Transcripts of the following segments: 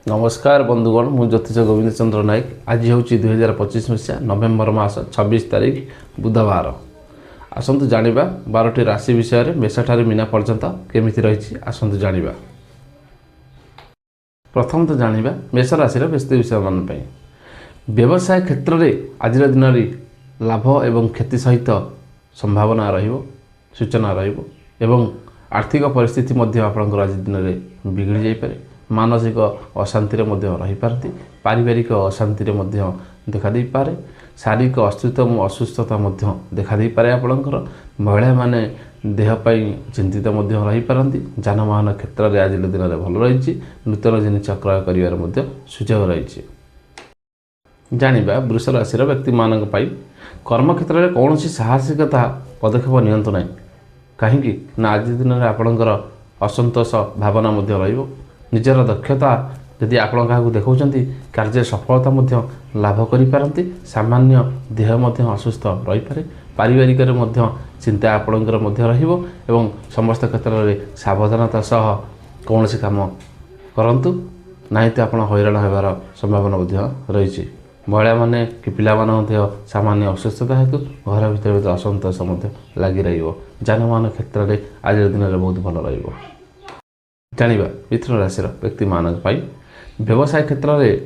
नमस्कार बंधुगण मु ज्योतिष गोविंद चंद्र नायक। आज हूँ 2025 मसीहा नवेम्बर मास 26 तारिख बुधवार। आसतु जानिबा 12टी राशि विषय में मेष ठारे मीना पर्यंत केमिति रही। आसतु जानिबा प्रथम तो जानिबा मेष राशि व्यक्ति विषय मान व्यवसाय क्षेत्र में आज दिन लाभ एवं क्षति सहित संभावना रहिबो सूचना रहिबो एवं आर्थिक परिस्थिति मध्य आपनकर आज दिन में बिगड़ी जाई पारे। मानसिक अशांति रही पारती, पारिवारिक अशांति देखा दे पारे, शारीरिक अस्तित्व असुस्थता देखा दे पारे। आपणकर महिला माने देहपाई चिंतित रही पारती। जानवाहन क्षेत्र में आज दिन में भल रही। नूतन जिनिस क्रय कर सुझाव रही। जानिबा वृष राशि व्यक्ति मान कर्म क्षेत्र में कौन साहसिकता पदक्षेप नियंतु ना कहीं ना आज दिन में आपणकर असंतोष भावना रहिबो। निजर दक्षता यदि आपण क्या देखा कार्य सफलता लाभ करि सामान्य देह असुस्थ रही पारे। पारिवारिक चिंता आपणकर रहिबो एवं समस्त क्षेत्र में सावधानता सह कौन काम करंतु नहीं तो आपण हैरान होबार संभावना रही। महिला माने कि पिला सामान्य असुस्थता हेतु घर भीतर असंतोष लगी रहिबो। जानवाहन क्षेत्र में आज दिन में बहुत भल रहिबो। जानिबा मिथुन राशि व्यक्ति मानक व्यवसाय क्षेत्र में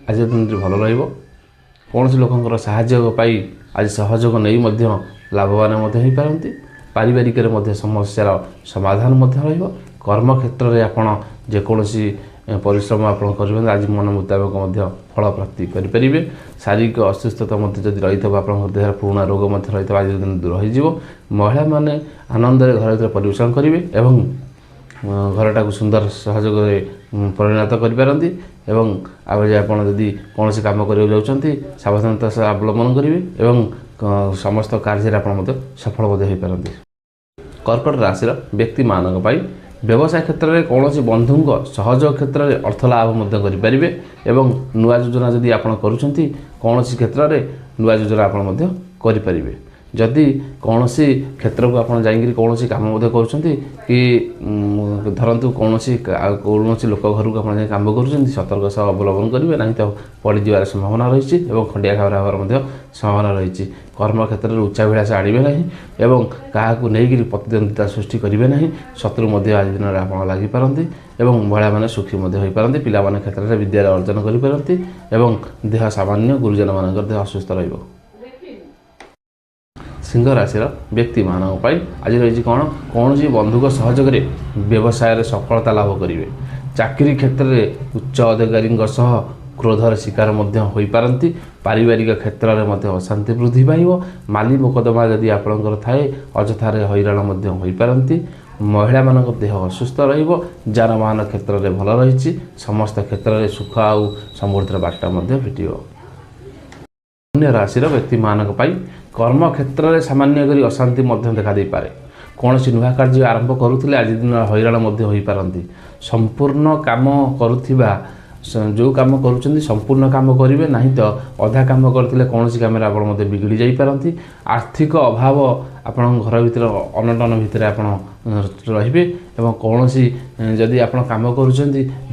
आज दिन भल रहिबो। कौन लोकंर साहाय्य पाई आज सहयोग नहीं लाभवान हो पारती। पारिवारिक समस्यार समाधान रहिबो। कर्म क्षेत्र में आपण जेकोसी परिश्रम आप करें आज मन मुताबिक फल प्राप्ति करेंगे। शारीरिक असुस्थता जब रही है देह पुराणा रोग रही आज दिन दूर हो। महिला माने आनंद घर भर परिवेशन करेंगे एवं घरटा को सुंदर सहयोग परिणत करेंगे। आज आप कौन कम कर सावधानता सह अवलंबन करेंगे और समस्त कार्य आप सफल हो पारती। कर्कट राशि व्यक्ति मानक व्यवसाय क्षेत्र में कौन बंधु सहयोग क्षेत्र में अर्थ लाभ करेंगे एवं नुआ योजना जदि आप कौन क्षेत्र में नुआ योजना आप करें। जदि कौन क्षेत्र को आप कौन कम कि धरतु कौन लोक घर को आप कम कर सतर्क सह अवलंबन करेंगे ना तो पड़ीजार संभावना रही और खंडिया खबर होवर संभावना रही। कर्म क्षेत्र में उच्चाभिलाष आणवे ना एवं क्या नहीं प्रतिद्वंदिता सृष्टि करेंगे ना। शत्रु आज दिन में आप लगिपारती और महिला मैंने सुखी हो पारती। पिला क्षेत्र में विद्या अर्जन करेंगे और देह सामान्य गुरुजन मान देह असुस्थ रही। सिंह राशि व्यक्ति मानक आज रही कौन बंधुक सहयोग व्यवसाय सफलता लाभ करेंगे। चाकरी क्षेत्र में उच्च अधिकारी क्रोधर शिकार हो पारती। पारिवारिक क्षेत्र में अशांति वृद्धि पाइब। माली मोकदमा जदि आपंकर थाए अजथार हैरान हो पारती। महिला मान देह असुस्थ रनवाहन क्षेत्र में भल रही। समस्त क्षेत्र में सुख आउ समृद्धि बार्ता भेटियो। अन्य राशि व्यक्ति मानक कर्म क्षेत्र में सामान्य करी अशांति देखा दे पारे। कौन नुआ कार्य आरंभ करुले आज दिन हैरान हो पारती। संपूर्ण काम करुवा जो कम कर संपूर्ण काम करेंगे ना तो अधा कम करते कौन कम आप बिगड़ी जापारती। आर्थिक अभाव आप घर भर अनटन भितर आप रे और कौन जदि आप कम कर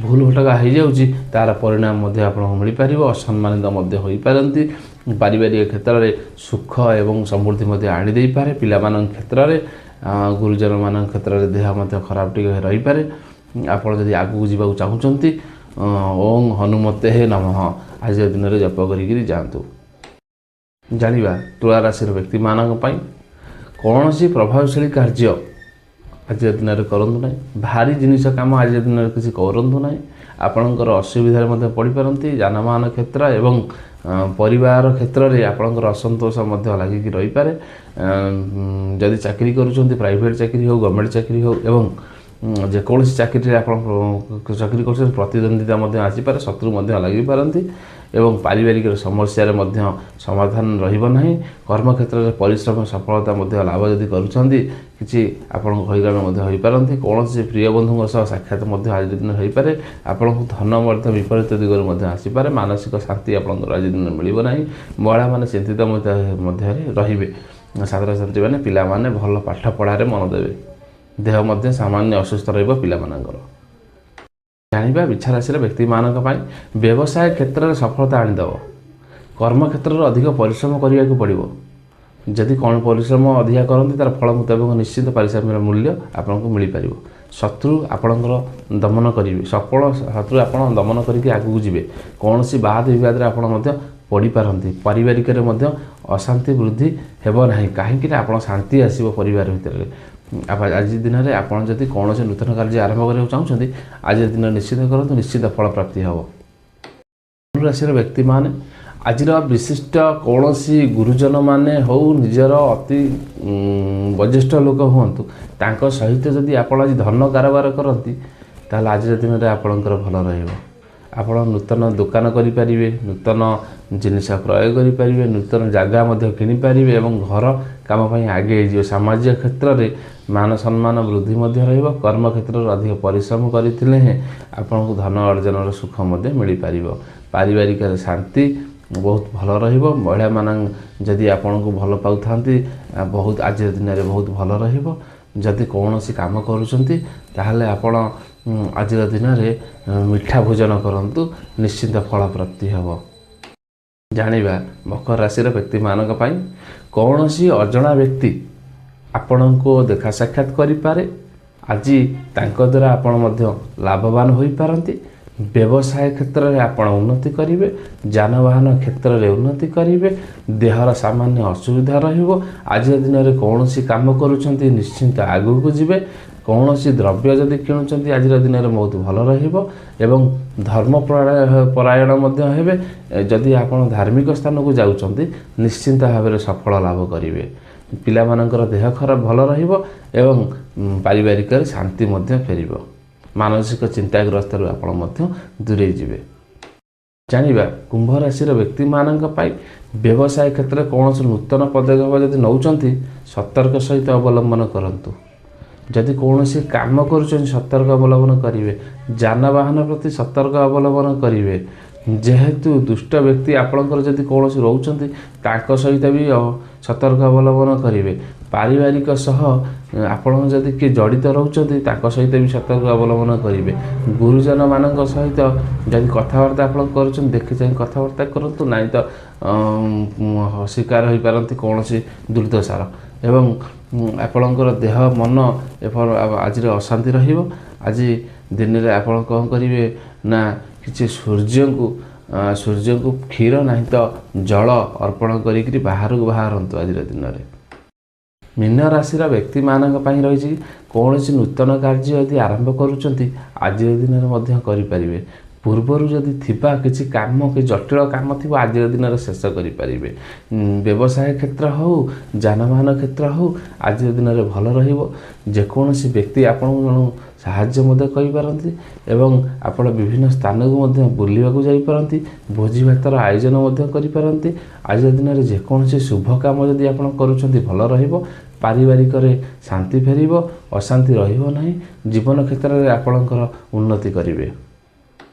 भूल भटका हो जाऊँगी तार परिणाम आप मिल पार। असम्मानित हो पारती। पारिवारिक क्षेत्र में सुख एवं समृद्धि आनी पारे। पिला क्षेत्र में गुरुजन मान क्षेत्र में देह खराब टी रही पारे। आप आगू जावाक चाहूँगी ओं हनुमते हे नमः आज दिन में जप कर जातु। जानिबा तुला राशि व्यक्ति मानक कौन प्रभावशाली कार्य आज दिन में करूँ ना। भारी जिनिस कम आज दिन में किसी करूँ ना। आपणकर असुविधा पड़ पारती। जानवाहन क्षेत्र एवं परिवार क्षेत्र में आपणकर असंतोष लगिक रही पारे। जदि चाकरी करुँच प्राइवेट चाकरी हो गवर्नमेंट चाकरी हो एवं जेकोसी चाकरी आप चाकरी कर प्रतिद्वंदिता आसपे शत्रु लगी पारती एवं पारिवारिक समस्या समाधान रहा। कर्म क्षेत्र में परिश्रम सफलता लाभ जदि करुँच हैरान हो पारती। कौन प्रिय बंधु साक्षात आज दिन हो पारे। आपको धन विपरीत दिगरे आसपे। मानसिक शांति आप आज दिन मिलना। महिला मैंने चिंतित रे। छात्र छात्री मैंने पिला भल पाठ पढ़ारे मन देवे। देह सामान्य असुस्थ रहा पिला। ଜାଣିବା ବିଛା ରାଶିର ବ୍ୟକ୍ତିମାନଙ୍କ ପାଇଁ ବ୍ୟବସାୟ କ୍ଷେତ୍ରରେ ସଫଳତା ଆଣିଦେବ। କର୍ମକ୍ଷେତ୍ରରେ ଅଧିକ ପରିଶ୍ରମ କରିବାକୁ ପଡ଼ିବ। ଯଦି କ'ଣ ପରିଶ୍ରମ ଅଧିକା କରନ୍ତି ତାର ଫଳ ମୁତାବକ ନିଶ୍ଚିତ ପାରିଶ୍ରମିକ ମୂଲ୍ୟ ଆପଣଙ୍କୁ ମିଳିପାରିବ। ଶତ୍ରୁ ଆପଣଙ୍କର ଦମନ କରିବେ, ସଫଳ ଶତ୍ରୁ ଆପଣ ଦମନ କରିକି ଆଗକୁ ଯିବେ। କୌଣସି ବାଦ ବିବାଦରେ ଆପଣ ମଧ୍ୟ ପଡ଼ିପାରନ୍ତି। ପାରିବାରିକରେ ମଧ୍ୟ ଅଶାନ୍ତି ବୃଦ୍ଧି ହେବ ନାହିଁ, କାହିଁକିନା ଆପଣ ଶାନ୍ତି ଆସିବ ପରିବାର ଭିତରେ। ଆଜି ଦିନରେ ଆପଣ ଯଦି କୌଣସି ନୂତନ କାର୍ଯ୍ୟ ଆରମ୍ଭ କରିବାକୁ ଚାହୁଁଛନ୍ତି ଆଜିର ଦିନ ନିଶ୍ଚିତ କରନ୍ତୁ, ନିଶ୍ଚିତ ଫଳ ପ୍ରାପ୍ତି ହେବ। ଧନୁ ରାଶିର ବ୍ୟକ୍ତିମାନେ ଆଜିର ବିଶିଷ୍ଟ କୌଣସି ଗୁରୁଜନମାନେ ହେଉ, ନିଜର ଅତି ବୟୋଜ୍ୟେଷ୍ଠ ଲୋକ ହୁଅନ୍ତୁ, ତାଙ୍କ ସହିତ ଯଦି ଆପଣ ଆଜି ଧନ କାରବାର କରନ୍ତି ତାହେଲେ ଆଜିର ଦିନରେ ଆପଣଙ୍କର ଭଲ ରହିବ। ଆପଣ ନୂତନ ଦୋକାନ କରିପାରିବେ, ନୂତନ ଜିନିଷ ପ୍ରୟୋଗ କରିପାରିବେ, ନୂତନ ଜାଗା ମଧ୍ୟ କିଣିପାରିବେ ଏବଂ ଘର କାମ ପାଇଁ ଆଗେଇ ଯିବେ। ସାମାଜିକ କ୍ଷେତ୍ରରେ ମାନ ସମ୍ମାନ ବୃଦ୍ଧି ମଧ୍ୟ ରହିବ। କର୍ମକ୍ଷେତ୍ରରେ ଅଧିକ ପରିଶ୍ରମ କରିଥିଲେ ହିଁ ଆପଣଙ୍କୁ ଧନ ଅର୍ଜନର ସୁଖ ମଧ୍ୟ ମିଳିପାରିବ। ପାରିବାରିକରେ ଶାନ୍ତି ବହୁତ ଭଲ ରହିବ। ମହିଳାମାନେ ଯଦି ଆପଣଙ୍କୁ ଭଲ ପାଉଥାନ୍ତି ବହୁତ ଆଜିର ଦିନରେ ବହୁତ ଭଲ ରହିବ। ଯଦି କୌଣସି କାମ କରୁଛନ୍ତି ତାହେଲେ ଆପଣ ଆଜିର ଦିନରେ ମିଠା ଭୋଜନ କରନ୍ତୁ, ନିଶ୍ଚିତ ଫଳ ପ୍ରାପ୍ତି ହେବ। ଜାଣିବା ମକର ରାଶିର ବ୍ୟକ୍ତିମାନଙ୍କ ପାଇଁ କୌଣସି ଅଜଣା ବ୍ୟକ୍ତି ଆପଣଙ୍କୁ ଦେଖା ସାକ୍ଷାତ କରିପାରେ। ଆଜି ତାଙ୍କ ଦ୍ୱାରା ଆପଣ ମଧ୍ୟ ଲାଭବାନ ହୋଇପାରନ୍ତି। ବ୍ୟବସାୟ କ୍ଷେତ୍ରରେ ଆପଣ ଉନ୍ନତି କରିବେ, ଯାନବାହନ କ୍ଷେତ୍ରରେ ଉନ୍ନତି କରିବେ। ଦେହର ସାମାନ୍ୟ ଅସୁବିଧା ରହିବ। ଆଜିର ଦିନରେ କୌଣସି କାମ କରୁଛନ୍ତି ନିଶ୍ଚିନ୍ତ ଆଗକୁ ଯିବେ। କୌଣସି ଦ୍ରବ୍ୟ ଯଦି କିଣୁଛନ୍ତି ଆଜିର ଦିନରେ ବହୁତ ଭଲ ରହିବ ଏବଂ ଧର୍ମପରାୟଣ ମଧ୍ୟ ହେବେ। ଯଦି ଆପଣ ଧାର୍ମିକ ସ୍ଥାନକୁ ଯାଉଛନ୍ତି ନିଶ୍ଚିନ୍ତ ଭାବରେ ସଫଳ ଲାଭ କରିବେ। ପିଲାମାନଙ୍କର ଦେହ ଖରାପ ଭଲ ରହିବ ଏବଂ ପାରିବାରିକରେ ଶାନ୍ତି ମଧ୍ୟ ଫେରିବ। ମାନସିକ ଚିନ୍ତାଗ୍ରସ୍ତରୁ ଆପଣ ମଧ୍ୟ ଦୂରେଇ ଯିବେ। ଜାଣିବା କୁମ୍ଭ ରାଶିର ବ୍ୟକ୍ତିମାନଙ୍କ ପାଇଁ ବ୍ୟବସାୟ କ୍ଷେତ୍ରରେ କୌଣସି ନୂତନ ପଦକ୍ଷେପ ଯଦି ନେଉଛନ୍ତି ସତର୍କ ସହିତ ଅବଲମ୍ବନ କରନ୍ତୁ। ଯଦି କୌଣସି କାମ କରୁଛନ୍ତି ସତର୍କ ଅବଲମ୍ବନ କରିବେ। ଯାନବାହନ ପ୍ରତି ସତର୍କ ଅବଲମ୍ବନ କରିବେ। ଯେହେତୁ ଦୁଷ୍ଟ ବ୍ୟକ୍ତି ଆପଣଙ୍କର ଯଦି କୌଣସି ରହୁଛନ୍ତି ତାଙ୍କ ସହିତ ବି ସତର୍କ ଅବଲମ୍ବନ କରିବେ। ପାରିବାରିକ ସହ ଆପଣ ଯଦି କିଏ ଜଡ଼ିତ ରହୁଛନ୍ତି ତାଙ୍କ ସହିତ ବି ସତର୍କ ଅବଲମ୍ବନ କରିବେ। ଗୁରୁଜନମାନଙ୍କ ସହିତ ଯଦି କଥାବାର୍ତ୍ତା ଆପଣ କରୁଛନ୍ତି ଦେଖି ଚାହିଁ କଥାବାର୍ତ୍ତା କରନ୍ତୁ, ନାହିଁ ତ ଶିକାର ହୋଇପାରନ୍ତି କୌଣସି ଦୁର୍ଦ୍ଦଶାର ଏବଂ ଆପଣଙ୍କର ଦେହ ମନ ଆଜିର ଅଶାନ୍ତି ରହିବ। ଆଜି ଦିନରେ ଆପଣ କ'ଣ କରିବେ ନା କିଛି ସୂର୍ଯ୍ୟଙ୍କୁ କ୍ଷୀର ନାହିଁ ତ ଜଳ ଅର୍ପଣ କରିକିରି ବାହାରକୁ ବାହାରନ୍ତୁ ଆଜିର ଦିନରେ। ମୀନ ରାଶିର ବ୍ୟକ୍ତିମାନଙ୍କ ପାଇଁ ରହିଛି କୌଣସି ନୂତନ କାର୍ଯ୍ୟ ଯଦି ଆରମ୍ଭ କରୁଛନ୍ତି ଆଜିର ଦିନରେ ମଧ୍ୟ କରିପାରିବେ। ପୂର୍ବରୁ ଯଦି ଥିବା କିଛି କାମ କି ଜଟିଳ କାମ ଥିବ ଆଜିର ଦିନରେ ଶେଷ କରିପାରିବେ। ବ୍ୟବସାୟ କ୍ଷେତ୍ର ହେଉ, ଯାନବାହନ କ୍ଷେତ୍ର ହେଉ ଆଜିର ଦିନରେ ଭଲ ରହିବ। ଯେକୌଣସି ବ୍ୟକ୍ତି ଆପଣଙ୍କୁ ସାହାଯ୍ୟ ମଧ୍ୟ କରିପାରନ୍ତି ଏବଂ ଆପଣ ବିଭିନ୍ନ ସ୍ଥାନକୁ ମଧ୍ୟ ବୁଲିବାକୁ ଯାଇପାରନ୍ତି। ଭୋଜି ଭାତର ଆୟୋଜନ ମଧ୍ୟ କରିପାରନ୍ତି। ଆଜିର ଦିନରେ ଯେକୌଣସି ଶୁଭ କାମ ଯଦି ଆପଣ କରୁଛନ୍ତି ଭଲ ରହିବ। ପାରିବାରିକରେ ଶାନ୍ତି ଫେରିବ, ଅଶାନ୍ତି ରହିବ ନାହିଁ। ଜୀବନ କ୍ଷେତ୍ରରେ ଆପଣଙ୍କର ଉନ୍ନତି କରିବେ।